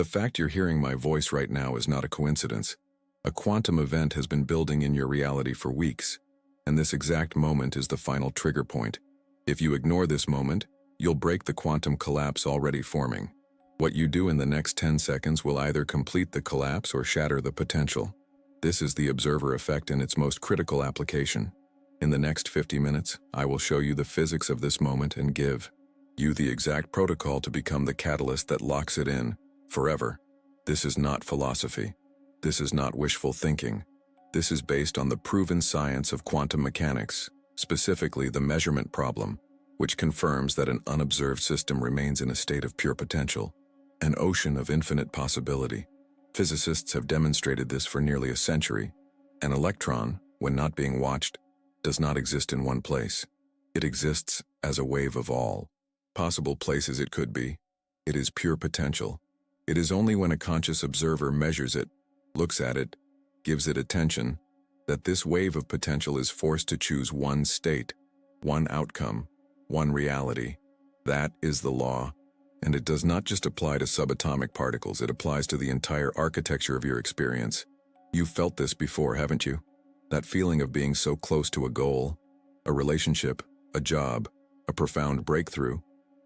The fact you're hearing my voice right now is not a coincidence. A quantum event has been building in your reality for weeks, and this exact moment is the final trigger point. If you ignore this moment, you'll break the quantum collapse already forming. What you do in the next 10 seconds will either complete the collapse or shatter the potential. This is the observer effect in its most critical application. In the next 50 minutes, I will show you the physics of this moment and give you the exact protocol to become the catalyst that locks it in forever. This is not philosophy. This is not wishful thinking. This is based on the proven science of quantum mechanics, specifically the measurement problem, which confirms that an unobserved system remains in a state of pure potential, an ocean of infinite possibility. Physicists have demonstrated this for nearly a century. An electron, when not being watched, does not exist in one place. It exists as a wave of all possible places it could be. It is pure potential. It is only when a conscious observer measures it, looks at it, gives it attention, that this wave of potential is forced to choose one state, one outcome, one reality. That is the law, and it does not just apply to subatomic particles, it applies to the entire architecture of your experience. You've felt this before, haven't you? That feeling of being so close to a goal, a relationship, a job, a profound breakthrough,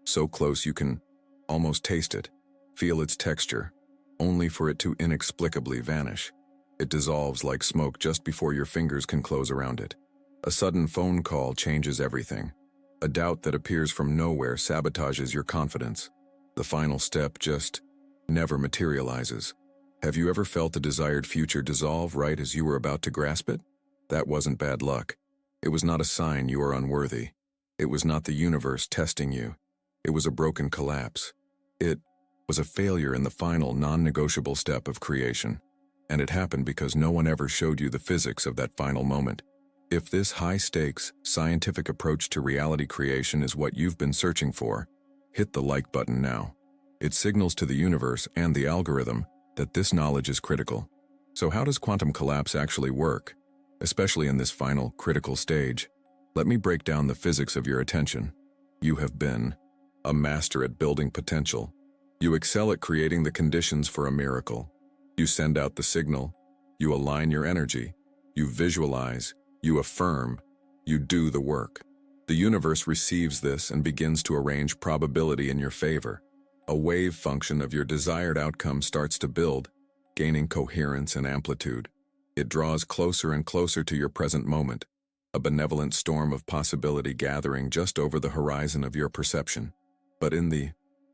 so close you can almost taste it, feel its texture, only for it to inexplicably vanish. It dissolves like smoke just before your fingers can close around it. A sudden phone call changes everything. A doubt that appears from nowhere sabotages your confidence. The final step just never materializes. Have you ever felt a desired future dissolve right as you were about to grasp it? That wasn't bad luck. It was not a sign you are unworthy. It was not the universe testing you. It was a broken collapse. It was a failure in the final non-negotiable step of creation. And it happened because no one ever showed you the physics of that final moment. If this high-stakes, scientific approach to reality creation is what you've been searching for, hit the like button now. It signals to the universe and the algorithm that this knowledge is critical. So how does quantum collapse actually work? Especially in this final, critical stage, let me break down the physics of your attention. You have been a master at building potential. You excel at creating the conditions for a miracle. You send out the signal, you align your energy, you visualize, you affirm, you do the work. The universe receives this and begins to arrange probability in your favor. A wave function of your desired outcome starts to build, gaining coherence and amplitude. It draws closer and closer to your present moment, a benevolent storm of possibility gathering just over the horizon of your perception. But in the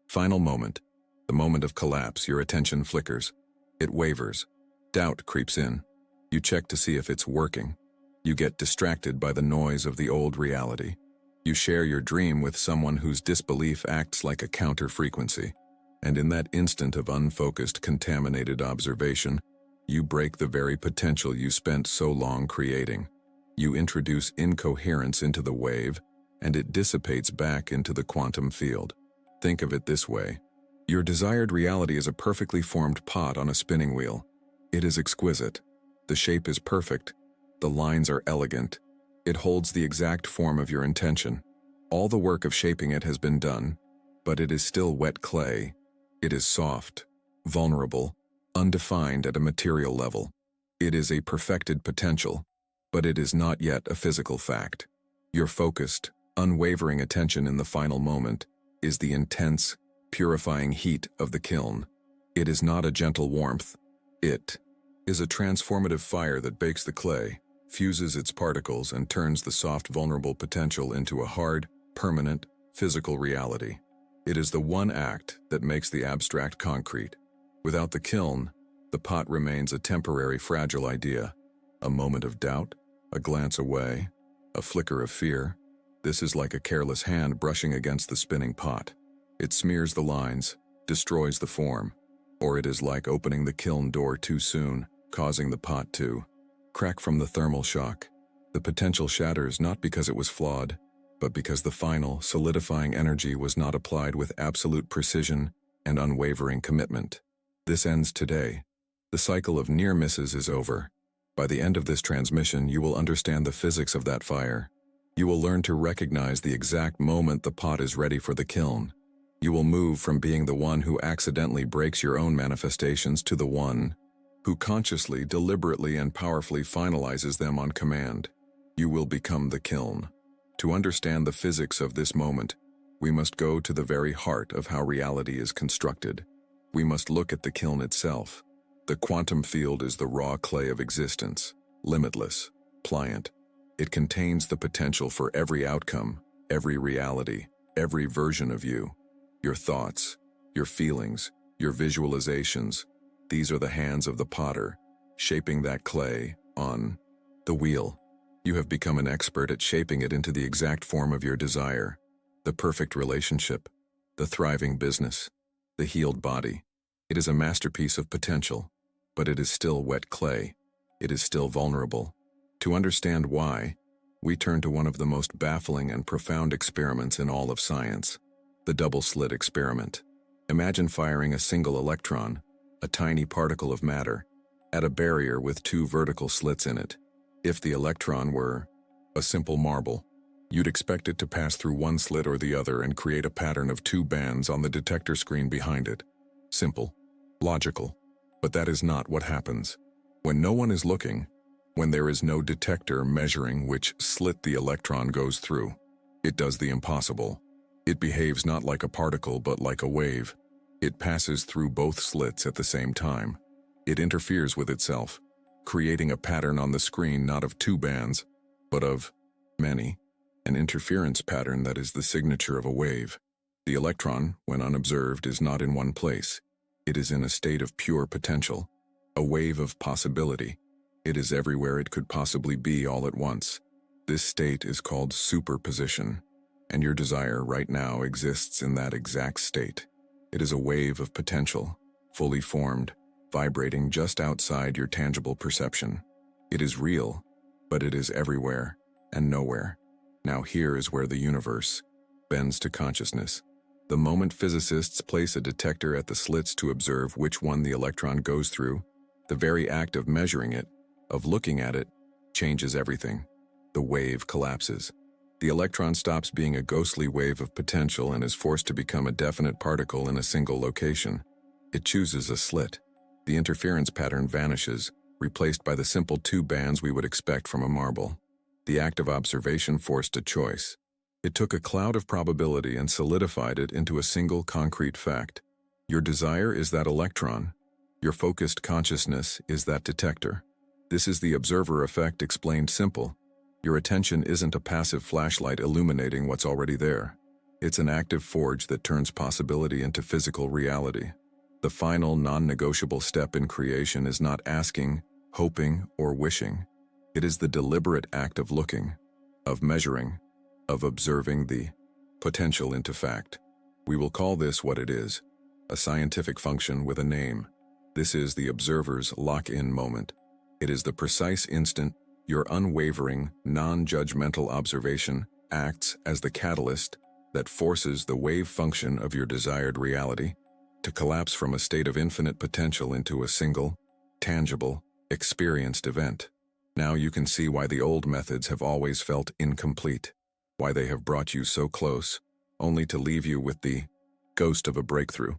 final moment, the moment of collapse, your attention flickers. It wavers. Doubt creeps in. You check to see if it's working. You get distracted by the noise of the old reality. You share your dream with someone whose disbelief acts like a counter-frequency. And in that instant of unfocused, contaminated observation, you break the very potential you spent so long creating. You introduce incoherence into the wave, and it dissipates back into the quantum field. Think of it this way. Your desired reality is a perfectly formed pot on a spinning wheel. It is exquisite. The shape is perfect. The lines are elegant. It holds the exact form of your intention. All the work of shaping it has been done, but it is still wet clay. It is soft, vulnerable, undefined at a material level. It is a perfected potential, but it is not yet a physical fact. Your focused, unwavering attention in the final moment is the intense, purifying heat of the kiln. It is not a gentle warmth. It is a transformative fire that bakes the clay, fuses its particles, and turns the soft, vulnerable potential into a hard, permanent, physical reality. It is the one act that makes the abstract concrete. Without the kiln, the pot remains a temporary, fragile idea, a moment of doubt, a glance away, a flicker of fear. This is like a careless hand brushing against the spinning pot. It smears the lines, destroys the form. Or it is like opening the kiln door too soon, causing the pot to crack from the thermal shock. The potential shatters not because it was flawed, but because the final, solidifying energy was not applied with absolute precision and unwavering commitment. This ends today. The cycle of near misses is over. By the end of this transmission, you will understand the physics of that fire. You will learn to recognize the exact moment the pot is ready for the kiln. You will move from being the one who accidentally breaks your own manifestations to the one who consciously, deliberately, and powerfully finalizes them on command. You will become the kiln. To understand the physics of this moment, we must go to the very heart of how reality is constructed. We must look at the kiln itself. The quantum field is the raw clay of existence, limitless, pliant. It contains the potential for every outcome, every reality, every version of you. Your thoughts, your feelings, your visualizations, these are the hands of the potter, shaping that clay on the wheel. You have become an expert at shaping it into the exact form of your desire. The perfect relationship, the thriving business, the healed body. It is a masterpiece of potential, but it is still wet clay. It is still vulnerable. To understand why, we turn to one of the most baffling and profound experiments in all of science, the double-slit experiment. Imagine firing a single electron, a tiny particle of matter, at a barrier with two vertical slits in it. If the electron were a simple marble, you'd expect it to pass through one slit or the other and create a pattern of two bands on the detector screen behind it. Simple, logical, but that is not what happens. When no one is looking, when there is no detector measuring which slit the electron goes through, it does the impossible. It behaves not like a particle but like a wave. It passes through both slits at the same time. It interferes with itself, creating a pattern on the screen not of two bands, but of many, an interference pattern that is the signature of a wave. The electron, when unobserved, is not in one place. It is in a state of pure potential, a wave of possibility. It is everywhere it could possibly be all at once. This state is called superposition, and your desire right now exists in that exact state. It is a wave of potential, fully formed, vibrating just outside your tangible perception. It is real, but it is everywhere and nowhere. Now here is where the universe bends to consciousness. The moment physicists place a detector at the slits to observe which one the electron goes through, the very act of measuring it, of looking at it, changes everything. The wave collapses. The electron stops being a ghostly wave of potential and is forced to become a definite particle in a single location. It chooses a slit. The interference pattern vanishes, replaced by the simple two bands we would expect from a marble. The act of observation forced a choice. It took a cloud of probability and solidified it into a single concrete fact. Your desire is that electron. Your focused consciousness is that detector. This is the observer effect explained simple. Your attention isn't a passive flashlight illuminating what's already there. It's an active forge that turns possibility into physical reality. The final, non-negotiable step in creation is not asking, hoping, or wishing. It is the deliberate act of looking, of measuring, of observing the potential into fact. We will call this what it is, a scientific function with a name. This is the observer's lock-in moment. It is the precise instant your unwavering, non-judgmental observation acts as the catalyst that forces the wave function of your desired reality to collapse from a state of infinite potential into a single, tangible, experienced event. Now you can see why the old methods have always felt incomplete, why they have brought you so close, only to leave you with the ghost of a breakthrough.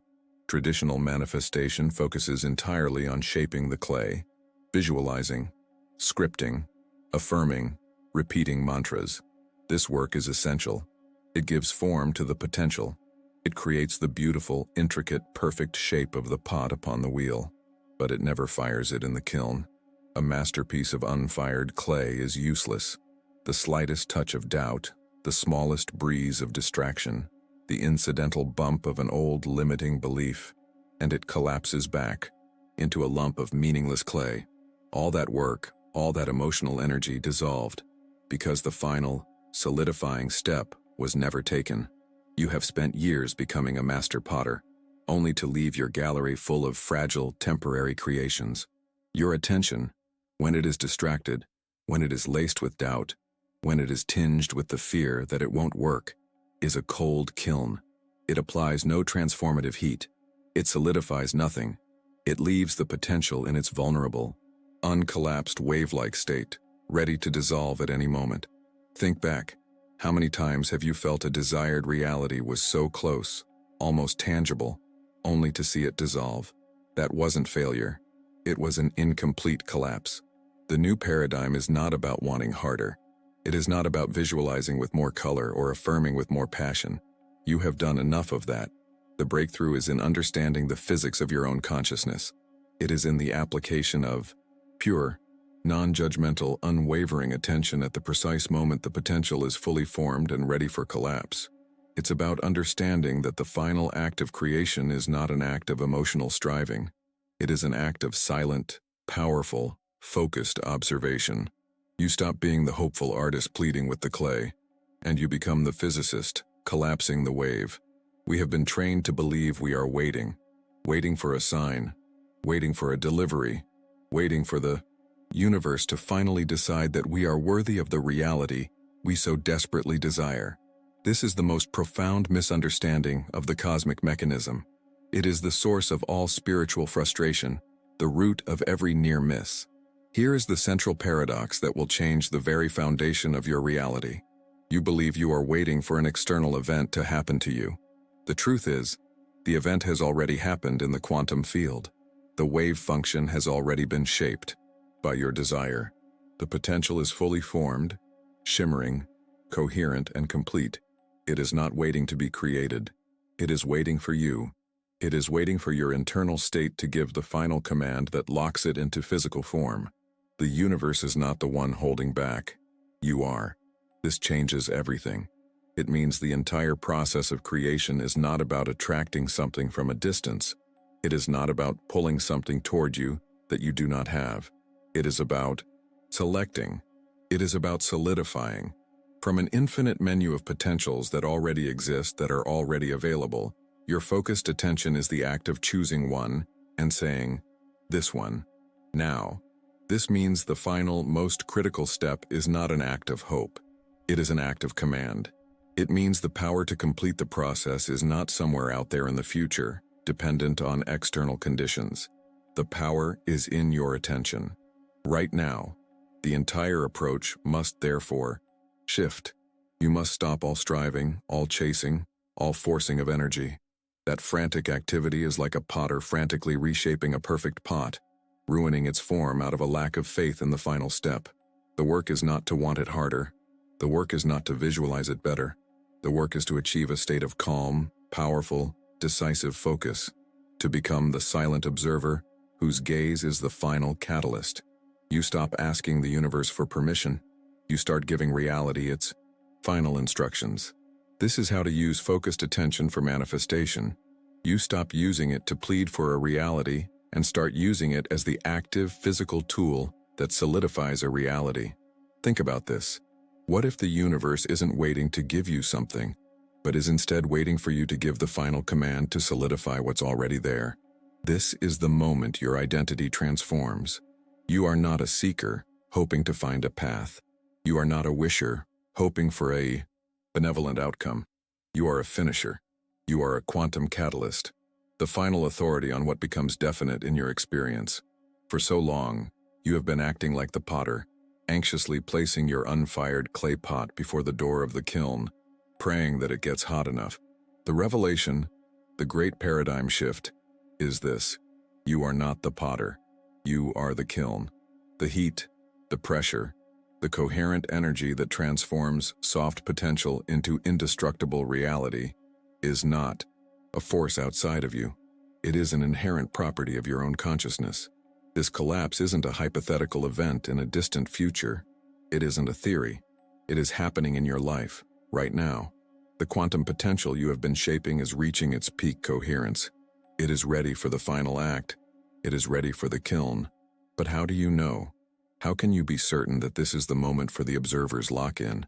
Traditional manifestation focuses entirely on shaping the clay, visualizing, scripting, affirming, repeating mantras. This work is essential. It gives form to the potential. It creates the beautiful, intricate, perfect shape of the pot upon the wheel, but it never fires it in the kiln. A masterpiece of unfired clay is useless. The slightest touch of doubt, the smallest breeze of distraction, the incidental bump of an old limiting belief, and it collapses back into a lump of meaningless clay. All that work, all that emotional energy dissolved, because the final, solidifying step was never taken. You have spent years becoming a master potter, only to leave your gallery full of fragile, temporary creations. Your attention, when it is distracted, when it is laced with doubt, when it is tinged with the fear that it won't work, is a cold kiln. It applies no transformative heat. It solidifies nothing. It leaves the potential in its vulnerable, uncollapsed wave-like state, ready to dissolve at any moment. Think back. How many times have you felt a desired reality was so close, almost tangible, only to see it dissolve. That wasn't failure. It was an incomplete collapse. The new paradigm is not about wanting harder. It is not about visualizing with more color or affirming with more passion. You have done enough of that. The breakthrough is in understanding the physics of your own consciousness. It is in the application of pure, non-judgmental, unwavering attention at the precise moment the potential is fully formed and ready for collapse. It's about understanding that the final act of creation is not an act of emotional striving. It is an act of silent, powerful, focused observation. You stop being the hopeful artist pleading with the clay, and you become the physicist, collapsing the wave. We have been trained to believe we are waiting for a sign, waiting for a delivery, waiting for the universe to finally decide that we are worthy of the reality we so desperately desire. This is the most profound misunderstanding of the cosmic mechanism. It is the source of all spiritual frustration, the root of every near miss. Here is the central paradox that will change the very foundation of your reality. You believe you are waiting for an external event to happen to you. The truth is, the event has already happened in the quantum field. The wave function has already been shaped by your desire. The potential is fully formed, shimmering, coherent, and complete. It is not waiting to be created. It is waiting for you. It is waiting for your internal state to give the final command that locks it into physical form. The universe is not the one holding back. You are. This changes everything. It means the entire process of creation is not about attracting something from a distance. It is not about pulling something toward you that you do not have. It is about selecting. It is about solidifying. From an infinite menu of potentials that already exist, that are already available, your focused attention is the act of choosing one and saying, this one, now. This means the final, most critical step is not an act of hope. It is an act of command. It means the power to complete the process is not somewhere out there in the future, dependent on external conditions. The power is in your attention. Right now, the entire approach must therefore shift. You must stop all striving, all chasing, all forcing of energy. That frantic activity is like a potter frantically reshaping a perfect pot, ruining its form out of a lack of faith in the final step. The work is not to want it harder. The work is not to visualize it better. The work is to achieve a state of calm, powerful, decisive focus, to become the silent observer whose gaze is the final catalyst. You stop asking the universe for permission. You start giving reality its final instructions. This is how to use focused attention for manifestation. You stop using it to plead for a reality and start using it as the active physical tool that solidifies a reality. Think about this. What if the universe isn't waiting to give you something, but is instead waiting for you to give the final command to solidify what's already there? This is the moment your identity transforms. You are not a seeker, hoping to find a path. You are not a wisher, hoping for a benevolent outcome. You are a finisher. You are a quantum catalyst, the final authority on what becomes definite in your experience. For so long, you have been acting like the potter, anxiously placing your unfired clay pot before the door of the kiln, praying that it gets hot enough. The revelation, the great paradigm shift, is this: you are not the potter. You are the kiln. The heat, the pressure, the coherent energy that transforms soft potential into indestructible reality is not a force outside of you. It is an inherent property of your own consciousness. This collapse isn't a hypothetical event in a distant future. It isn't a theory. It is happening in your life, right now. The quantum potential you have been shaping is reaching its peak coherence. It is ready for the final act. It is ready for the kiln. But how do you know? How can you be certain that this is the moment for the observer's lock-in?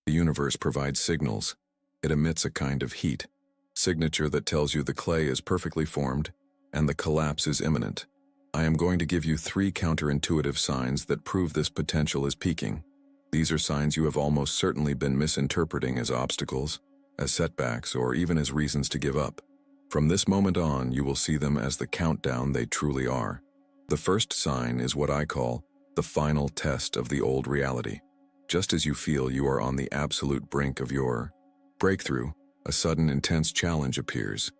The universe provides signals. It emits a kind of heat, signature that tells you the clay is perfectly formed and the collapse is imminent. I am going to give you 3 counterintuitive signs that prove this potential is peaking. These are signs you have almost certainly been misinterpreting as obstacles, as setbacks, or even as reasons to give up. From this moment on, you will see them as the countdown they truly are. The first sign is what I call the final test of the old reality. Just as you feel you are on the absolute brink of your breakthrough, a sudden intense challenge appears.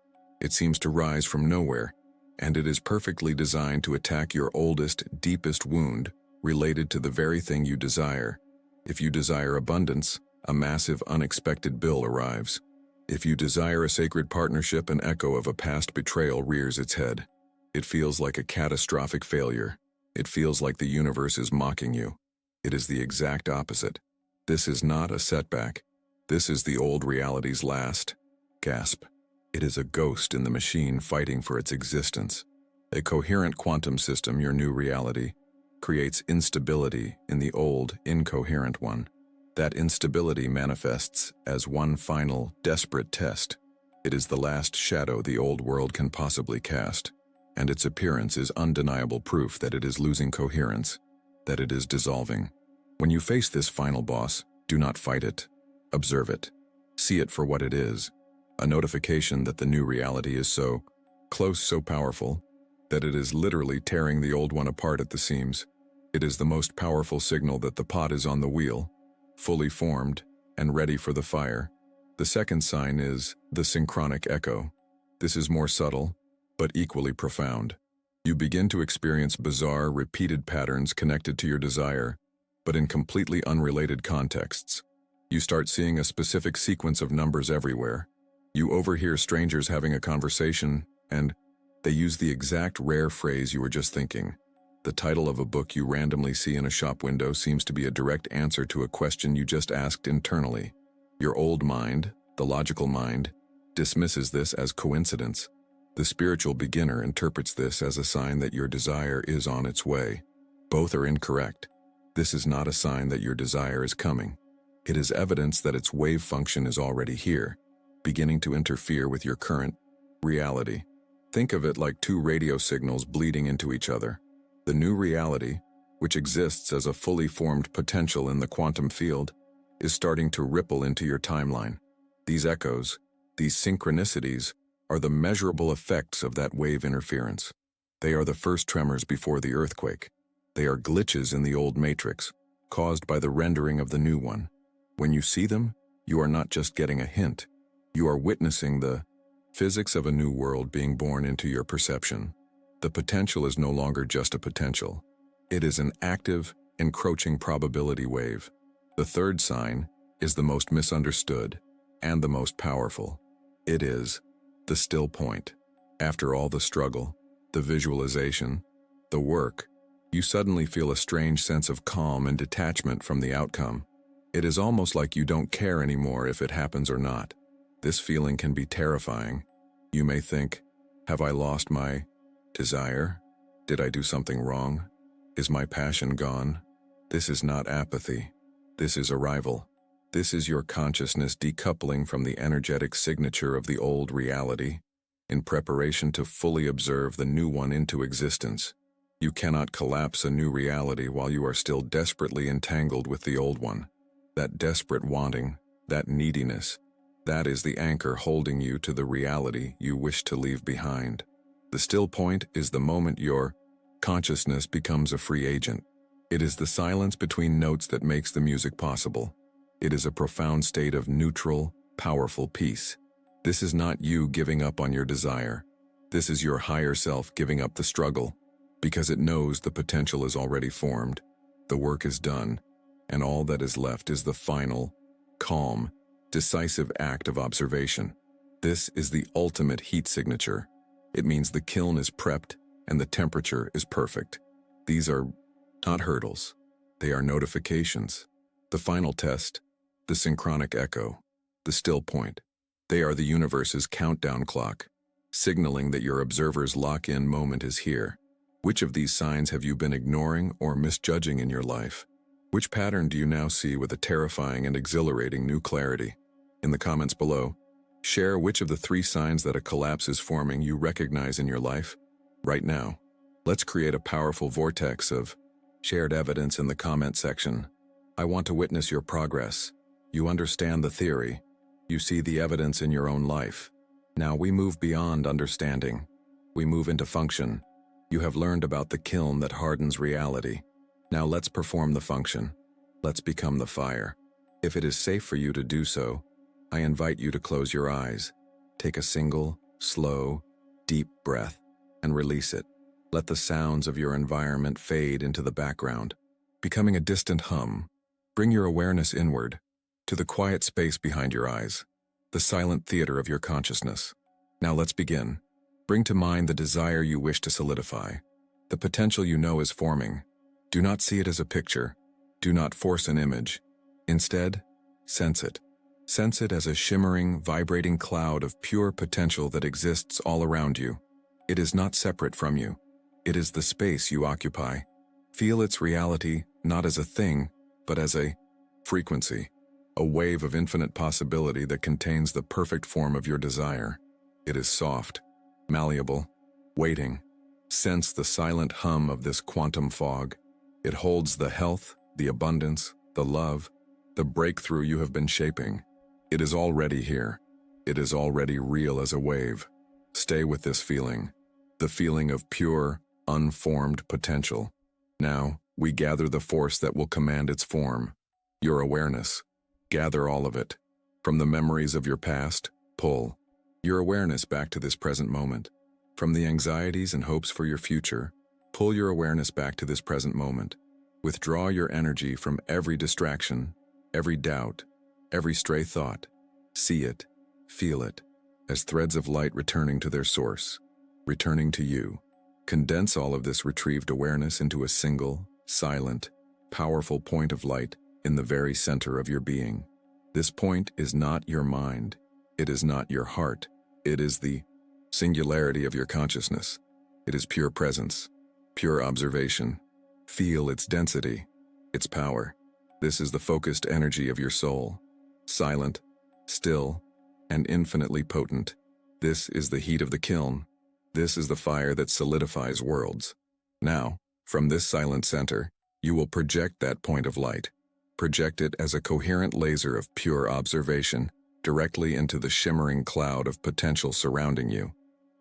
It seems to rise from nowhere, and it is perfectly designed to attack your oldest, deepest wound related to the very thing you desire. If you desire abundance, a massive, unexpected bill arrives. If you desire a sacred partnership, an echo of a past betrayal rears its head. It feels like a catastrophic failure. It feels like the universe is mocking you. It is the exact opposite. This is not a setback. This is the old reality's last gasp. It is a ghost in the machine fighting for its existence. A coherent quantum system, your new reality, creates instability in the old, incoherent one. That instability manifests as one final, desperate test. It is the last shadow the old world can possibly cast, and its appearance is undeniable proof that it is losing coherence, that it is dissolving. When you face this final boss, do not fight it. Observe it. See it for what it is. A notification that the new reality is so close, so powerful, that it is literally tearing the old one apart at the seams. It is the most powerful signal that the pot is on the wheel, fully formed and ready for the fire. The second sign is the synchronic echo. This is more subtle, but equally profound. You begin to experience bizarre, repeated patterns connected to your desire, but in completely unrelated contexts. You start seeing a specific sequence of numbers everywhere. You overhear strangers having a conversation, and they use the exact rare phrase you were just thinking. The title of a book you randomly see in a shop window seems to be a direct answer to a question you just asked internally. Your old mind, the logical mind, dismisses this as coincidence. The spiritual beginner interprets this as a sign that your desire is on its way. Both are incorrect. This is not a sign that your desire is coming. It is evidence that its wave function is already here, beginning to interfere with your current reality. Think of it like two radio signals bleeding into each other. The new reality, which exists as a fully formed potential in the quantum field, is starting to ripple into your timeline. These echoes, these synchronicities, are the measurable effects of that wave interference. They are the first tremors before the earthquake. They are glitches in the old matrix, caused by the rendering of the new one. When you see them, you are not just getting a hint. You are witnessing the physics of a new world being born into your perception. The potential is no longer just a potential. It is an active, encroaching probability wave. The third sign is the most misunderstood and the most powerful. It is the still point. After all the struggle, the visualization, the work, you suddenly feel a strange sense of calm and detachment from the outcome. It is almost like you don't care anymore if it happens or not. This feeling can be terrifying. You may think, have I lost my desire? Did I do something wrong? Is my passion gone? This is not apathy. This is arrival. This is your consciousness decoupling from the energetic signature of the old reality, in preparation to fully observe the new one into existence. You cannot collapse a new reality while you are still desperately entangled with the old one. That desperate wanting, that neediness, that is the anchor holding you to the reality you wish to leave behind. The still point is the moment your consciousness becomes a free agent. It is the silence between notes that makes the music possible. It is a profound state of neutral, powerful peace. This is not you giving up on your desire. This is your higher self giving up the struggle, because it knows the potential is already formed. The work is done, and all that is left is the final, calm, decisive act of observation. This is the ultimate heat signature. It means the kiln is prepped and the temperature is perfect. These are not hurdles. They are notifications. The final test, the synchronic echo, the still point. They are the universe's countdown clock, signaling that your observer's lock-in moment is here. Which of these signs have you been ignoring or misjudging in your life? Which pattern do you now see with a terrifying and exhilarating new clarity? In the comments below, share which of the 3 signs that a collapse is forming you recognize in your life right now. Let's create a powerful vortex of shared evidence in the comment section. I want to witness your progress. You understand the theory. You see the evidence in your own life. Now we move beyond understanding. We move into function. You have learned about the kiln that hardens reality. Now let's perform the function. Let's become the fire. If it is safe for you to do so, I invite you to close your eyes. Take a single, Slow, deep breath, and release it. Let the sounds of your environment fade into the background, becoming a distant hum. Bring your awareness inward, to the quiet space behind your eyes, the silent theater of your consciousness. Now let's begin. Bring to mind the desire you wish to solidify, the potential you know is forming. Do not see it as a picture. Do not force an image. Instead, sense it. Sense it as a shimmering, vibrating cloud of pure potential that exists all around you. It is not separate from you. It is the space you occupy. Feel its reality not as a thing, but as a frequency, a wave of infinite possibility that contains the perfect form of your desire. It is soft, malleable, waiting. Sense the silent hum of this quantum fog. It holds the health, the abundance, the love, the breakthrough you have been shaping. It is already here. It is already real as a wave. Stay with this feeling, the feeling of pure, unformed potential. Now, we gather the force that will command its form. Your awareness. Gather all of it. From the memories of your past, pull your awareness back to this present moment. From the anxieties and hopes for your future, pull your awareness back to this present moment. Withdraw your energy from every distraction, every doubt, every stray thought. See it, feel it, as threads of light returning to their source, returning to you. Condense all of this retrieved awareness into a single, silent, powerful point of light in the very center of your being. This point is not your mind. It is not your heart. It is the singularity of your consciousness. It is pure presence, pure observation. Feel its density, its power. This is the focused energy of your soul. Silent, still, and infinitely potent. This is the heat of the kiln. This is the fire that solidifies worlds. Now, from this silent center, you will project that point of light. Project it as a coherent laser of pure observation directly into the shimmering cloud of potential surrounding you.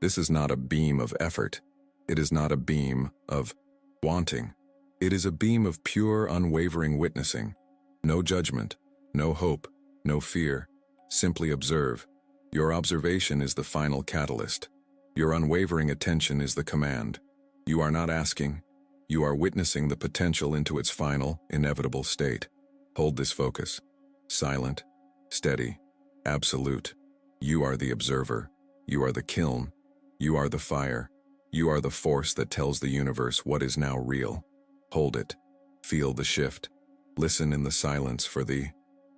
This is not a beam of effort. It is not a beam of wanting. It is a beam of pure, unwavering witnessing. No judgment, no hope, no fear. Simply observe. Your observation is the final catalyst. Your unwavering attention is the command. You are not asking. You are witnessing the potential into its final, inevitable state. Hold this focus. Silent, steady, absolute. You are the observer. You are the kiln. You are the fire. You are the force that tells the universe what is now real. Hold it. Feel the shift. Listen in the silence for the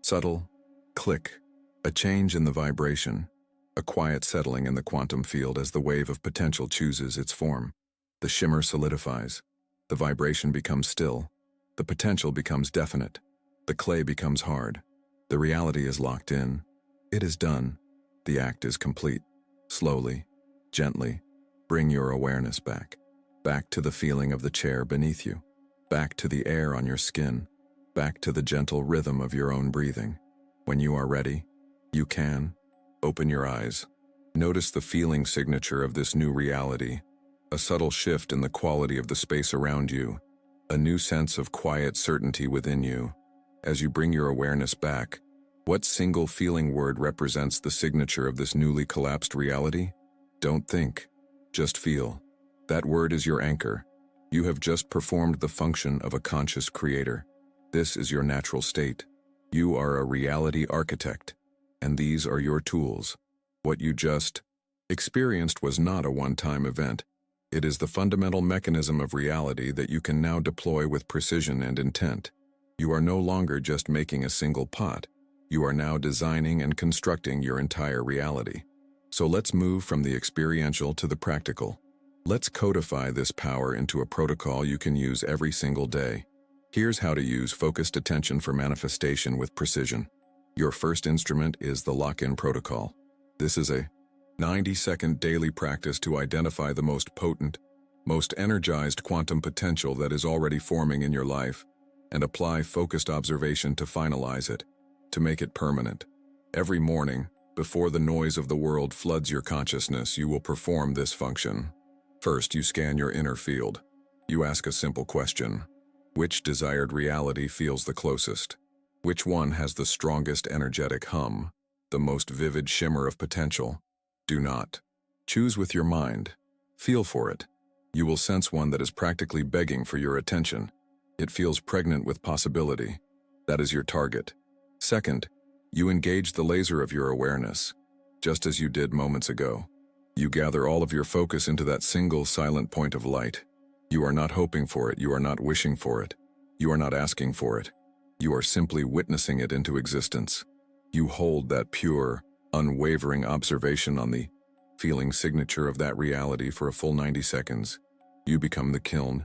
subtle click, a change in the vibration, a quiet settling in the quantum field as the wave of potential chooses its form. The shimmer solidifies. The vibration becomes still. The potential becomes definite. The clay becomes hard. The reality is locked in. It is done. The act is complete. Slowly, gently, bring your awareness back. Back to the feeling of the chair beneath you. Back to the air on your skin. Back to the gentle rhythm of your own breathing. When you are ready, you can open your eyes. Notice the feeling signature of this new reality. A subtle shift in the quality of the space around you. A new sense of quiet certainty within you. As you bring your awareness back, what single feeling word represents the signature of this newly collapsed reality? Don't think, just feel. That word is your anchor. You have just performed the function of a conscious creator. This is your natural state. You are a reality architect, and these are your tools. What you just experienced was not a one-time event. It is the fundamental mechanism of reality that you can now deploy with precision and intent. You are no longer just making a single pot. You are now designing and constructing your entire reality. So let's move from the experiential to the practical. Let's codify this power into a protocol you can use every single day. Here's how to use focused attention for manifestation with precision. Your first instrument is the lock-in protocol. This is a 90-second daily practice to identify the most potent, most energized quantum potential that is already forming in your life, and apply focused observation to finalize it, to make it permanent. Every morning, before the noise of the world floods your consciousness, you will perform this function. First, you scan your inner field. You ask a simple question. Which desired reality feels the closest? Which one has the strongest energetic hum, the most vivid shimmer of potential? Do not Choose with your mind. Feel for it. You will sense one that is practically begging for your attention. It feels pregnant with possibility. That is your target. Second, you engage the laser of your awareness, just as you did moments ago. You gather all of your focus into that single silent point of light. You are not hoping for it, you are not wishing for it, you are not asking for it. You are simply witnessing it into existence. You hold that pure, unwavering observation on the feeling signature of that reality for a full 90 seconds. You become the kiln.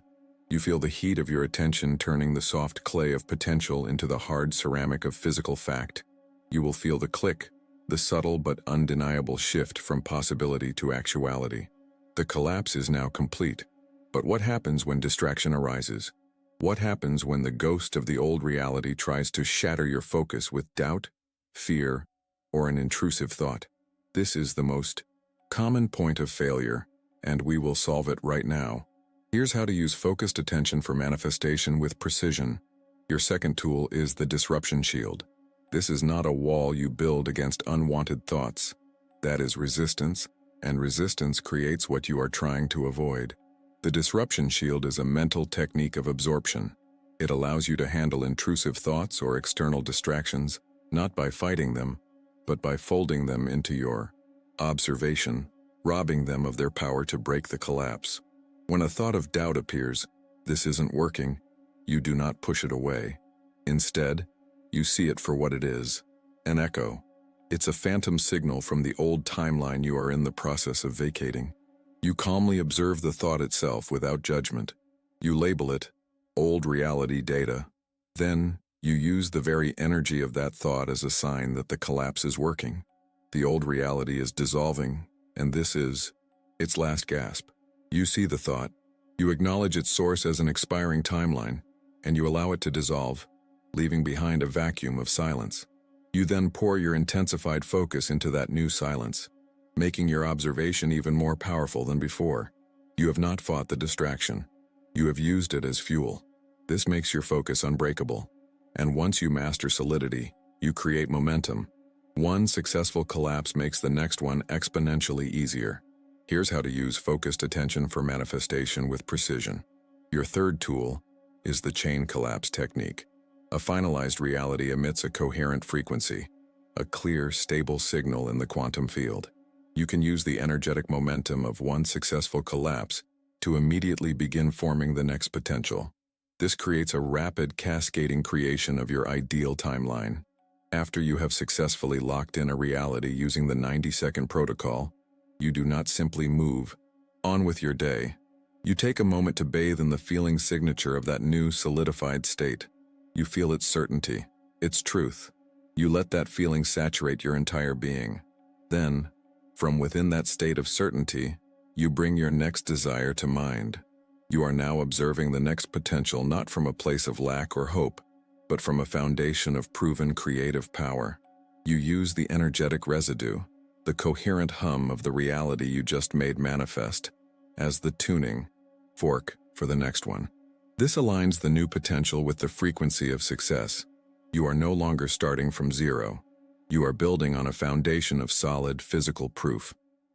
You feel the heat of your attention turning the soft clay of potential into the hard ceramic of physical fact. You will feel the click, the subtle but undeniable shift from possibility to actuality. The collapse is now complete. But what happens when distraction arises? What happens when the ghost of the old reality tries to shatter your focus with doubt, fear, or an intrusive thought? This is the most common point of failure, and we will solve it right now. Here's how to use focused attention for manifestation with precision. Your second tool is the disruption shield. This is not a wall you build against unwanted thoughts. That is resistance, and resistance creates what you are trying to avoid. The disruption shield is a mental technique of absorption. It allows you to handle intrusive thoughts or external distractions, not by fighting them, but by folding them into your observation, robbing them of their power to break the collapse. When a thought of doubt appears, this isn't working, you do not push it away. Instead, you see it for what it is, an echo. It's a phantom signal from the old timeline you are in the process of vacating. You calmly observe the thought itself without judgment. You label it old reality data. Then, you use the very energy of that thought as a sign that the collapse is working. The old reality is dissolving, and this is its last gasp. You see the thought, you acknowledge its source as an expiring timeline, and you allow it to dissolve, leaving behind a vacuum of silence. You then pour your intensified focus into that new silence, making your observation even more powerful than before. You have not fought the distraction. You have used it as fuel. This makes your focus unbreakable. And once you master solidity, you create momentum. One successful collapse makes the next one exponentially easier. Here's how to use focused attention for manifestation with precision. Your third tool is the chain collapse technique. A finalized reality emits a coherent frequency, a clear, stable signal in the quantum field. You can use the energetic momentum of one successful collapse to immediately begin forming the next potential. This creates a rapid, cascading creation of your ideal timeline. After you have successfully locked in a reality using the 90-second protocol, you do not simply move on with your day. You take a moment to bathe in the feeling signature of that new solidified state. You feel its certainty, its truth. You let that feeling saturate your entire being. Then, from within that state of certainty, you bring your next desire to mind. You are now observing the next potential not from a place of lack or hope, but from a foundation of proven creative power. You use the energetic residue, the coherent hum of the reality you just made manifest, as the tuning fork for the next one. This aligns the new potential with the frequency of success. You are no longer starting from zero. You are building on a foundation of solid physical proof.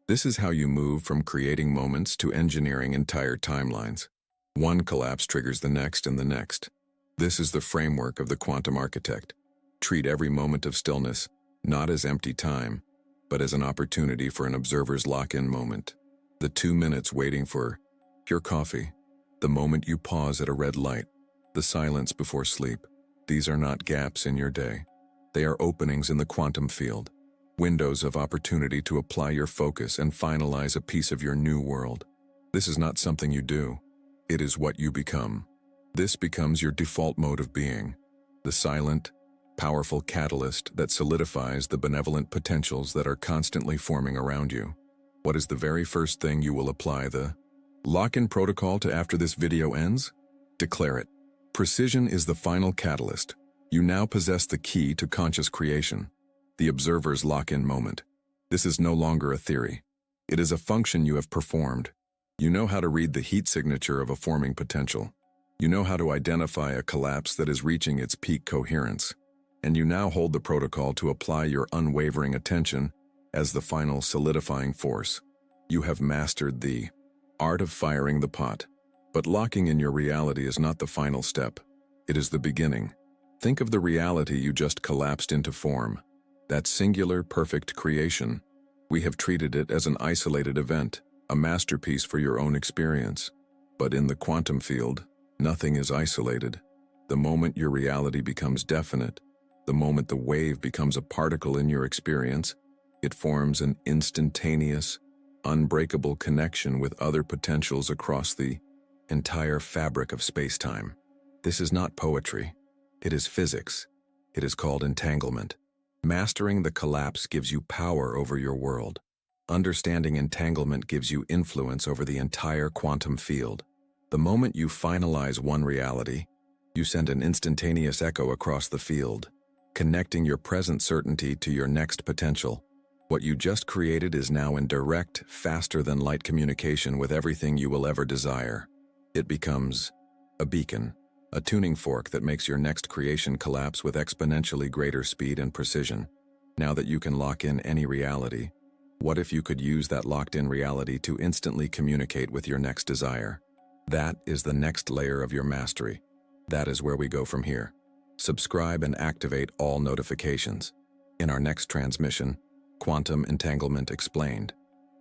This is how you move from creating moments to engineering entire timelines. One collapse triggers the next and the next. This is the framework of the quantum architect. Treat every moment of stillness not as empty time, but as an opportunity for an observer's lock-in moment. The 2 minutes waiting for your coffee, the moment you pause at a red light, the silence before sleep. These are not gaps in your day. They are openings in the quantum field, windows of opportunity to apply your focus and finalize a piece of your new world. This is not something you do. It is what you become. This becomes your default mode of being, the silent, powerful catalyst that solidifies the benevolent potentials that are constantly forming around you. What is the very first thing you will apply the lock-in protocol to after this video ends? Declare it. Precision is the final catalyst. You now possess the key to conscious creation, the observer's lock-in moment. This is no longer a theory. It is a function you have performed. You know how to read the heat signature of a forming potential. You know how to identify a collapse that is reaching its peak coherence. And you now hold the protocol to apply your unwavering attention as the final solidifying force. You have mastered the art of firing the pot. But locking in your reality is not the final step. It is the beginning. Think of the reality you just collapsed into form. That singular, perfect creation. We have treated it as an isolated event, a masterpiece for your own experience. But in the quantum field, nothing is isolated. The moment your reality becomes definite, the moment the wave becomes a particle in your experience, it forms an instantaneous, unbreakable connection with other potentials across the entire fabric of space-time. This is not poetry. It is physics. It is called entanglement. Mastering the collapse gives you power over your world. Understanding entanglement gives you influence over the entire quantum field. The moment you finalize one reality, you send an instantaneous echo across the field, connecting your present certainty to your next potential. What you just created is now in direct, faster-than-light communication with everything you will ever desire. It becomes a beacon, a tuning fork that makes your next creation collapse with exponentially greater speed and precision. Now that you can lock in any reality, what if you could use that locked-in reality to instantly communicate with your next desire? That is the next layer of your mastery. That is where we go from here. Subscribe and activate all notifications. In our next transmission, Quantum Entanglement Explained,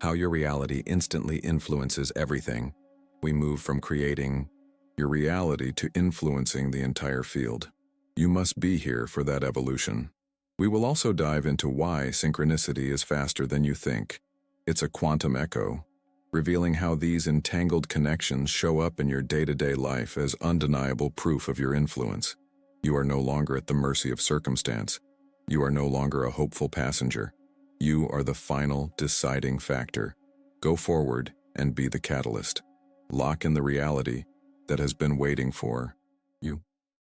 how your reality instantly influences everything. We move from creating your reality to influencing the entire field. You must be here for that evolution. We will also dive into why synchronicity is faster than you think. It's a quantum echo, revealing how these entangled connections show up in your day-to-day life as undeniable proof of your influence. You are no longer at the mercy of circumstance. You are no longer a hopeful passenger. You are the final, deciding factor. Go forward and be the catalyst. Lock in the reality that has been waiting for